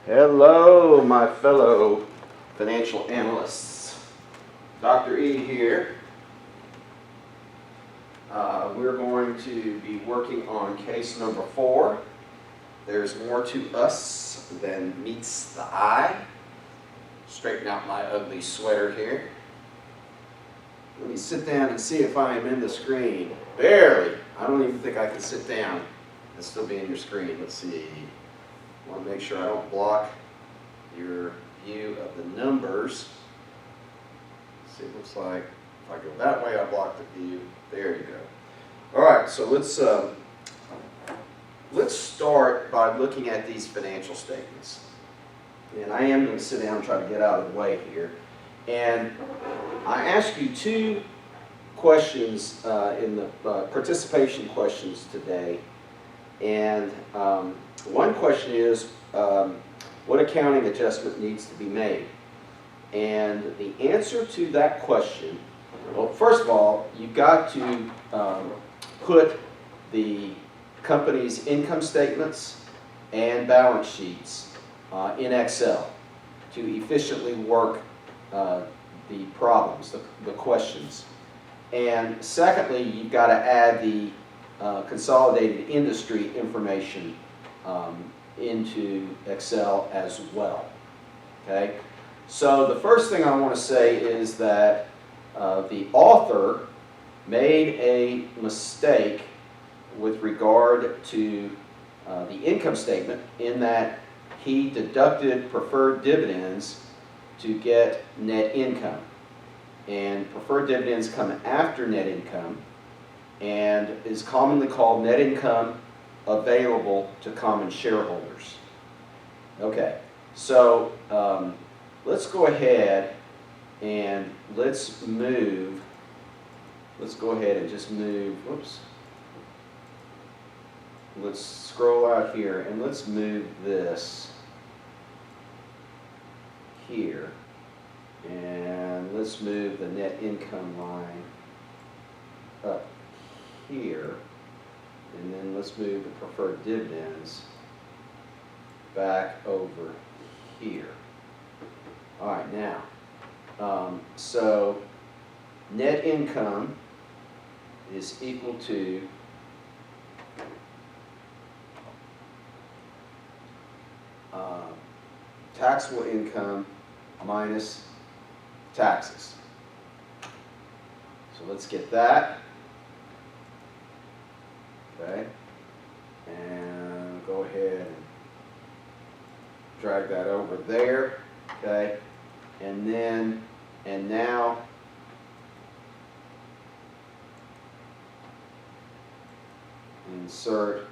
Hello, my fellow financial analysts. Dr. E here. We're going to be working on case number 4. There's more to us than meets the eye. Straighten out my ugly sweater here. Let me sit down and see if I am in the screen. Barely. I don't even think I can sit down and still be in your screen. Let's see. I want to make sure I don't block your view of the numbers. Let's see, it looks like if I go that way, I block the view. There you go. All right, so let's start by looking at these financial statements. And I am going to sit down and try to get out of the way here. And I asked you 2 questions in the participation questions today. And one question is, what accounting adjustment needs to be made? And the answer to that question, well, first of all, you've got to put the company's income statements and balance sheets in Excel to efficiently work the problems, the questions. And secondly, you've got to add the consolidated industry information into Excel as well. Okay? So the first thing I want to say is that the author made a mistake with regard to the income statement in that he deducted preferred dividends to get net income. And preferred dividends come after net income and is commonly called net income available to common shareholders. Okay, so let's go ahead and let's go ahead and just move, whoops. Let's scroll out here and let's move this here. And let's move the net income line up here. And then let's move the preferred dividends back over here. All right, now, so net income is equal to taxable income minus taxes. So let's get that. Okay, and go ahead and drag that over there. Okay, and now insert,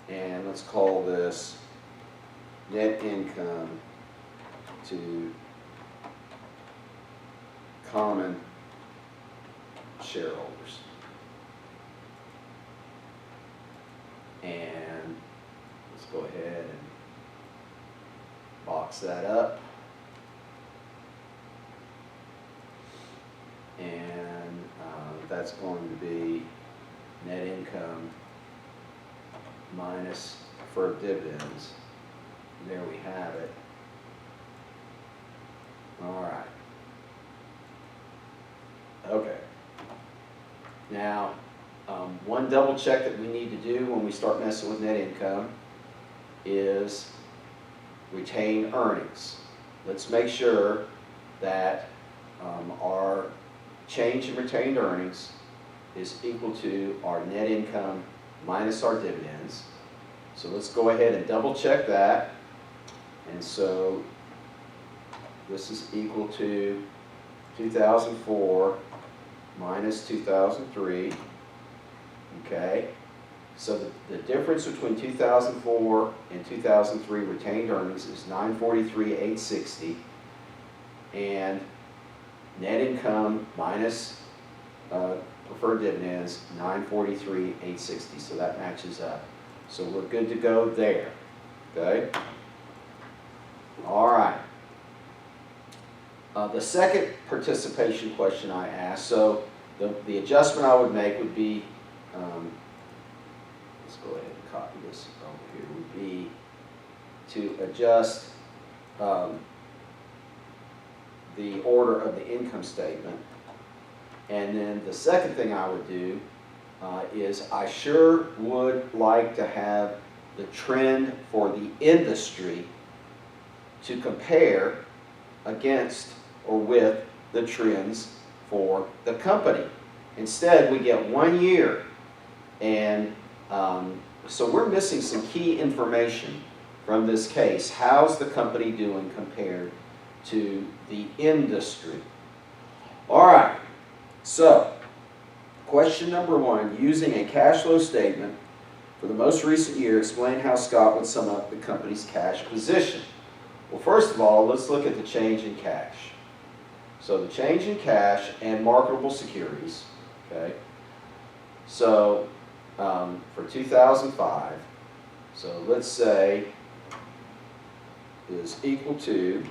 and let's call this net income to common shareholders. And let's go ahead and box that up. And that's going to be net income minus preferred dividends. There we have it. All right. Okay. Now, one double check that we need to do when we start messing with net income is retain earnings. Let's make sure that our change in retained earnings is equal to our net income minus our dividends. So let's go ahead and double check that. And so this is equal to 2004 minus 2003. Okay, so the difference between 2004 and 2003 retained earnings is $943,860, and net income minus preferred dividends $943,860. So that matches up. So we're good to go there. Okay. All right. The second participation question I asked, so the adjustment I would make would be, let's go ahead and copy this over here, would be to adjust the order of the income statement. And then the second thing I would do is I sure would like to have the trend for the industry to compare against or with the trends for the company. Instead, we get 1 year, and so we're missing some key information from this case. How's the company doing compared to the industry? All right, so question number 1, using a cash flow statement for the most recent year, explain how Scott would sum up the company's cash position. Well, first of all, let's look at the change in cash. So the change in cash and marketable securities, okay? So for 2005, so let's say is equal to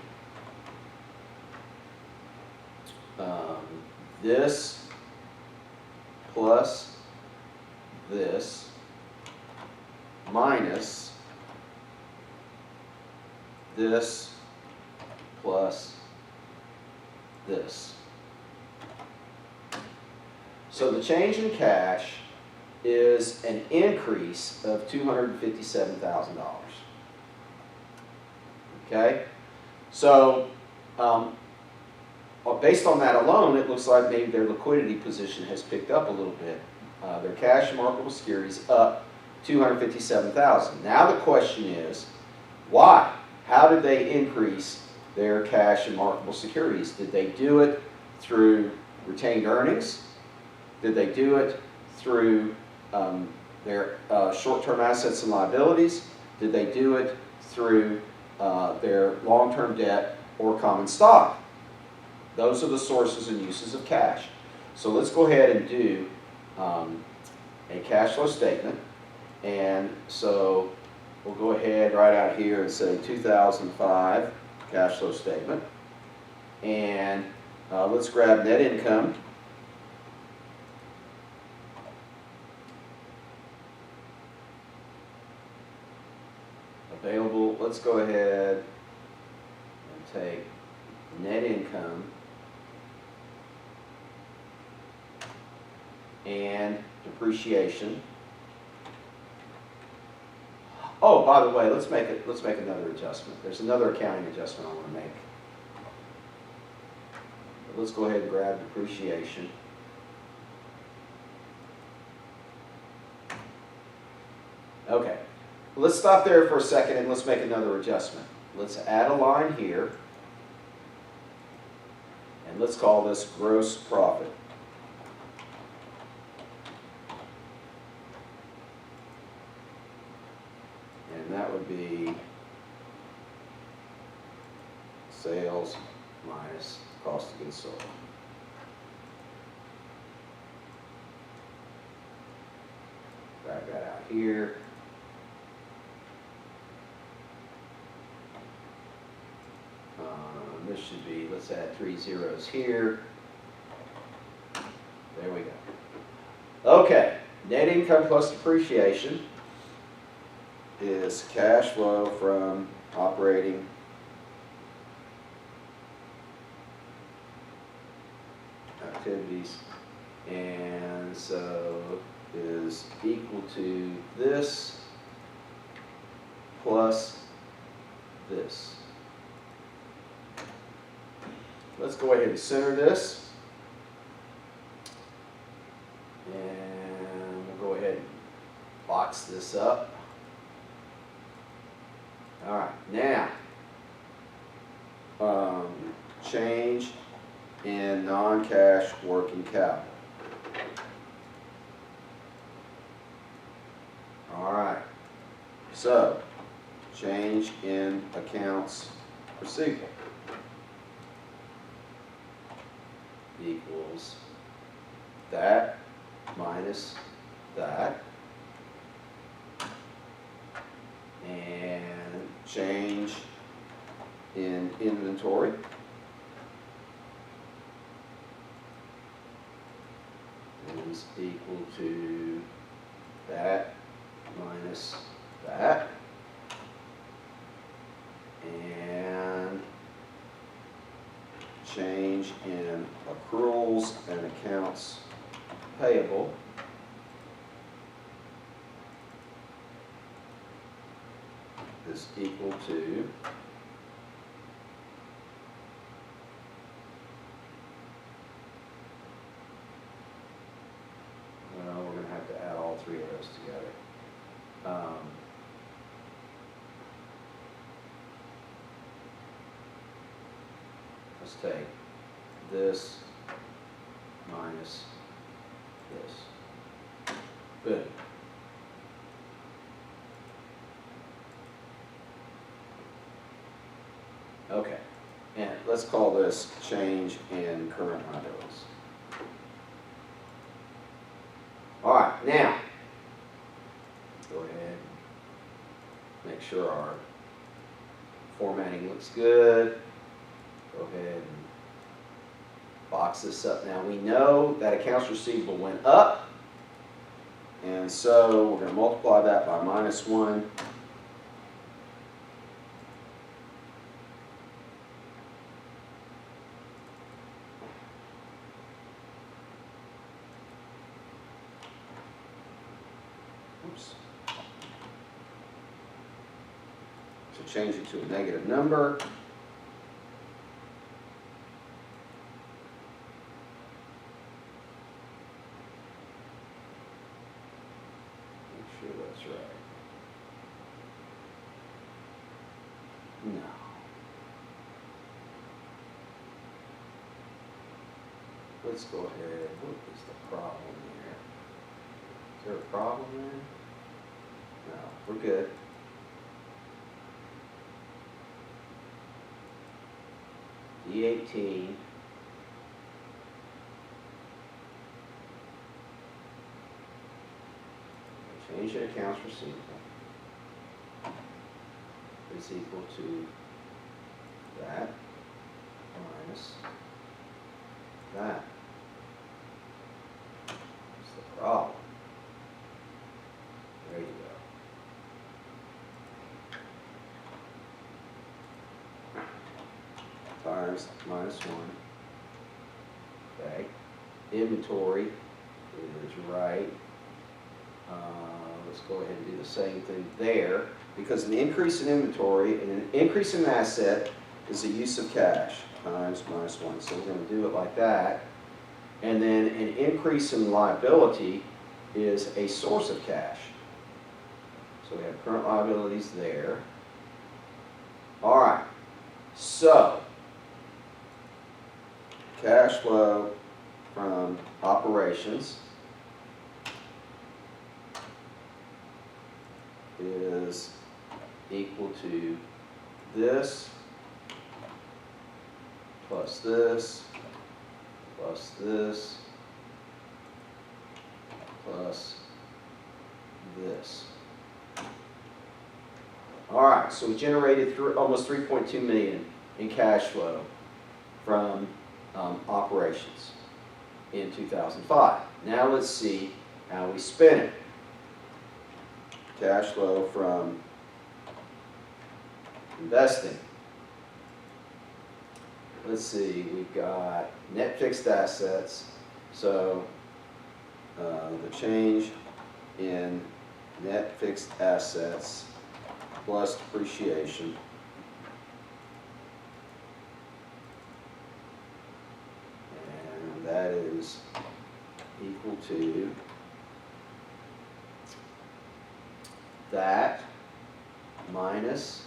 this plus this minus this plus this. So the change in cash is an increase of $257,000. Okay? So based on that alone, it looks like maybe their liquidity position has picked up a little bit. Their cash and marketable securities up $257,000. Now the question is, why? How did they increase their cash and marketable securities? Did they do it through retained earnings? Did they do it through their short-term assets and liabilities? Did they do it through their long-term debt or common stock? Those are the sources and uses of cash. So let's go ahead and do a cash flow statement. And so we'll go ahead right out here and say 2005 cash flow statement. And let's grab net income. Available, let's go ahead and take net income and depreciation. Oh, by the way, let's make another adjustment. There's another accounting adjustment I want to make. But let's go ahead and grab depreciation. Okay. Let's stop there for a second and let's make another adjustment. Let's add a line here. And let's call this gross profit. And that would be sales minus cost of goods sold. Drag that out here. This should be, let's add 3 zeros here. There we go. Okay, net income plus depreciation is cash flow from operating activities, and so is equal to this plus this. Let's go ahead and center this. And we'll go ahead and box this up. All right, now, change in non-cash working capital. All right, so change in accounts receivable equals that minus that, and change in inventory is equal to that minus that, and change in accruals and accounts payable is equal to well, we're going to have to add all three of those together. Let's take this minus this. Boom. Okay, and let's call this change in current liabilities. All right, now, go ahead, make sure our formatting looks good. Go ahead and box this up. Now we know that accounts receivable went up, and so we're going to multiply that by -1. Oops. So change it to a negative number. Make sure that's right. No. Let's go ahead. What is the problem here? Is there a problem there? No, we're good. D18. Change in accounts receivable is equal to that minus that. That's the problem. There you go. Times -1. Okay. Inventory is right. Let's go ahead and do the same thing there, because an increase in inventory and an increase in asset is a use of cash times -1. So we're going to do it like that. And then an increase in liability is a source of cash. So we have current liabilities there. All right. So cash flow from operations is equal to this plus this plus this plus this. All right, so we generated almost 3.2 million in cash flow from operations in 2005. Now let's see how we spent it. Cash flow from investing. Let's see, we've got net fixed assets. So the change in net fixed assets plus depreciation and that is equal to that minus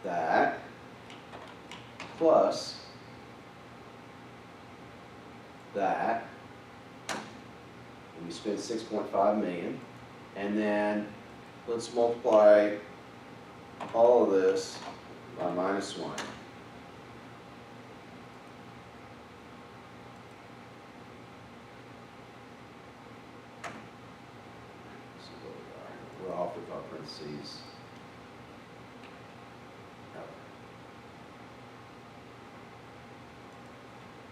that plus that, and we spent 6.5 million, and then let's multiply all of this by -1. So we're off with our parentheses.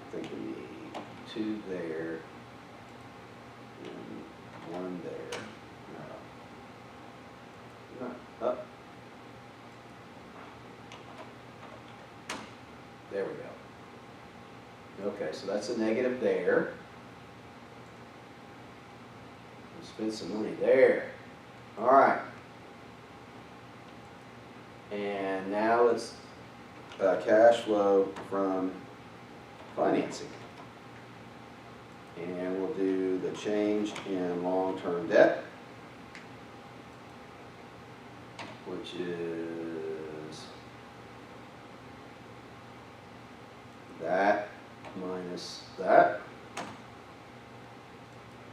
I think we need 2 there and 1 there. No. No. Up. There we go. Okay, so that's a negative there. We spent some money there. All right. And now let's cash flow from financing. And we'll do the change in long-term debt, which is that minus that.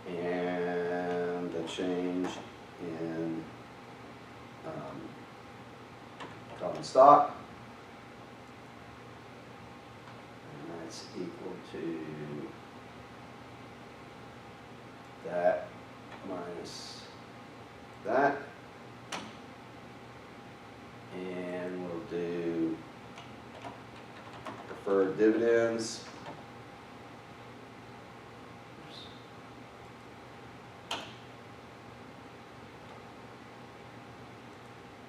And the change in common stock. And that's equal to that minus that. And we'll do preferred dividends.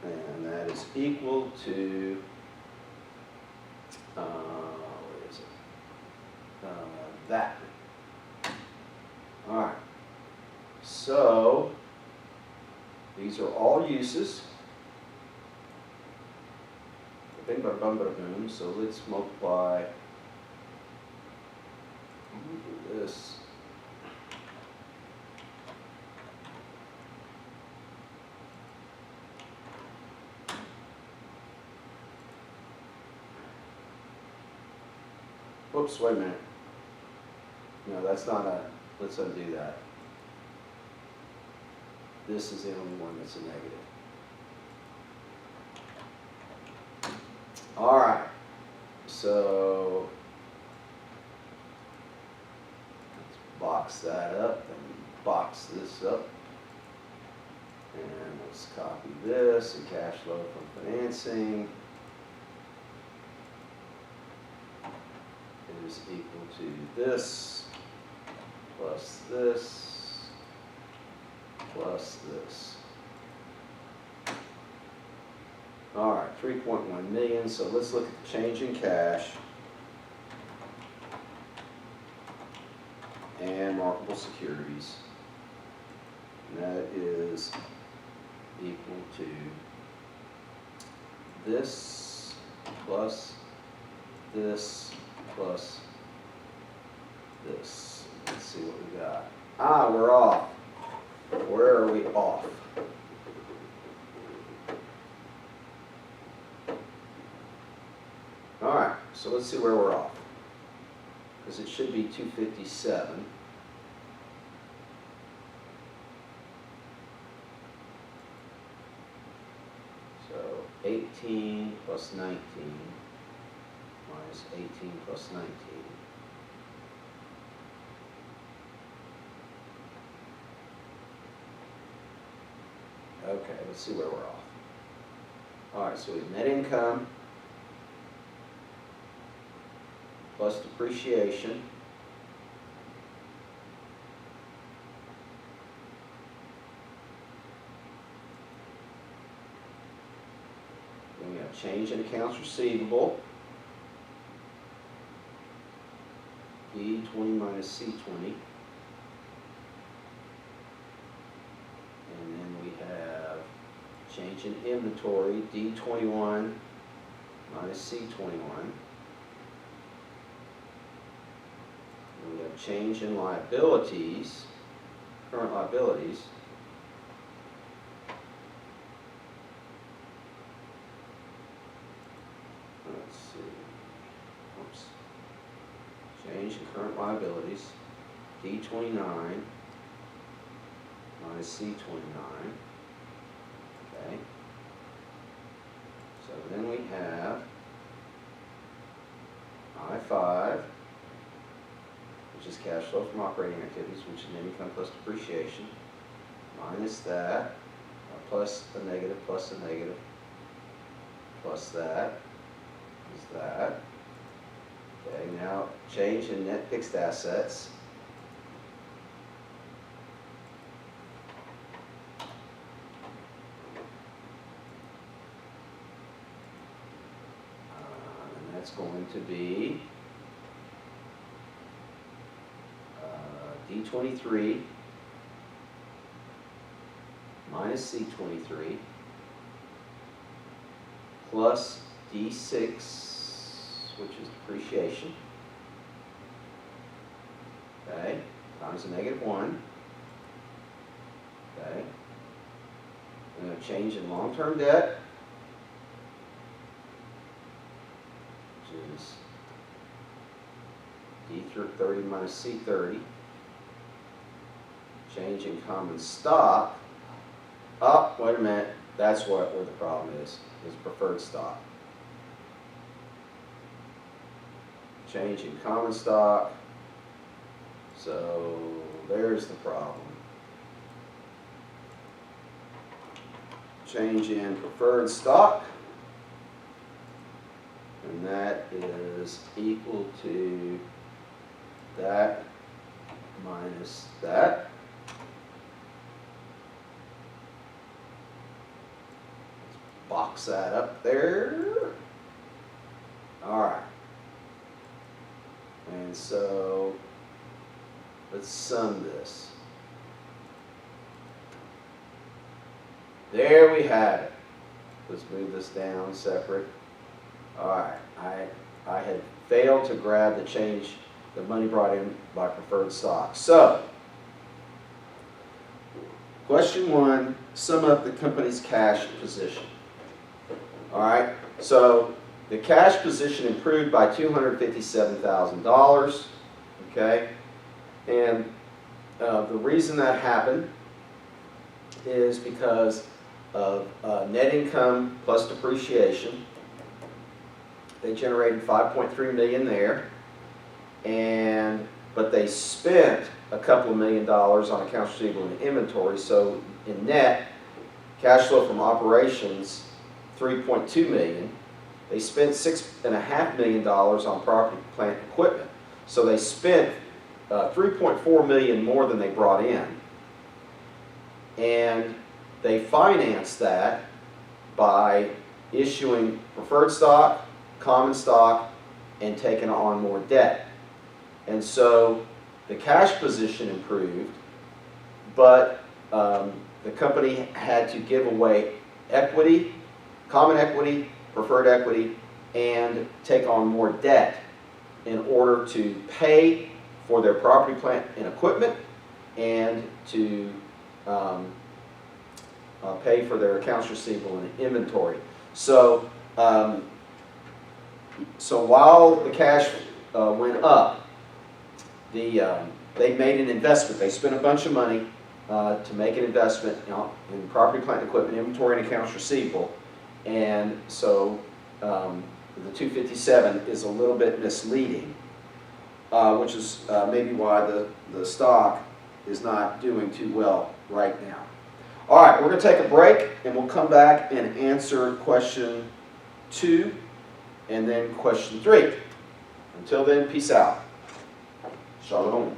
And that is equal to, what is it? That. All right. So these are all uses. Bing, bada, bum, bada, boom. So let's multiply. Do this. Whoops, wait a minute. No, that's not a, let's undo that. This is the only one that's a negative. All right, so let's box that up and box this up. And let's copy this and cash flow from financing is equal to this plus this plus this. All right, 3.1 million. So let's look at the change in cash and marketable securities. And that is equal to this plus this plus this. Let's see what we got. Ah, we're off. Where are we off? All right, so let's see where we're off. Because it should be 257. So 18 plus 19 minus 18 plus 19. Okay, let's see where we're off. All right, so we have net income plus depreciation then we have change in accounts receivable, D20 minus C20. And then we have change in inventory, D21 minus C21. And we have change in liabilities, current liabilities. Let's see. Oops. Change in current liabilities, D29 minus C29. Okay. So then we have I5, which is cash flow from operating activities, which is net income plus depreciation, minus that, plus a negative, plus a negative, plus that is that. Okay, now change in net fixed assets. And that's going to be D23 minus C23 plus D6, which is depreciation, okay, times a -1, okay. I'm going to change in long-term debt, which is D30 minus C30. Change in common stock. Oh, wait a minute. That's where the problem is preferred stock. Change in common stock. So there's the problem. Change in preferred stock. And that is equal to that minus that. Box that up there. All right. And so let's sum this. There we have it. Let's move this down separate. All right. I had failed to grab the change, the money brought in by preferred stock. So, question 1, sum up the company's cash position. All right, so the cash position improved by $257,000, okay? And the reason that happened is because of net income plus depreciation. They generated $5.3 million there, but they spent a couple of $1 million on accounts receivable and inventory. So in net, cash flow from operations, $3.2 million. They spent $6.5 million on property, plant, and equipment. So they spent $3.4 million more than they brought in. And they financed that by issuing preferred stock, common stock, and taking on more debt. And so the cash position improved, but the company had to give away equity, common equity, preferred equity, and take on more debt in order to pay for their property, plant, and equipment, and to pay for their accounts receivable and inventory. So, so while the cash went up, they made an investment. They spent a bunch of money to make an investment in property, plant, and equipment, inventory, and accounts receivable. And so the 257 is a little bit misleading, which is maybe why the stock is not doing too well right now. All right, we're going to take a break, and we'll come back and answer question 2 and then question 3. Until then, peace out. Shalom.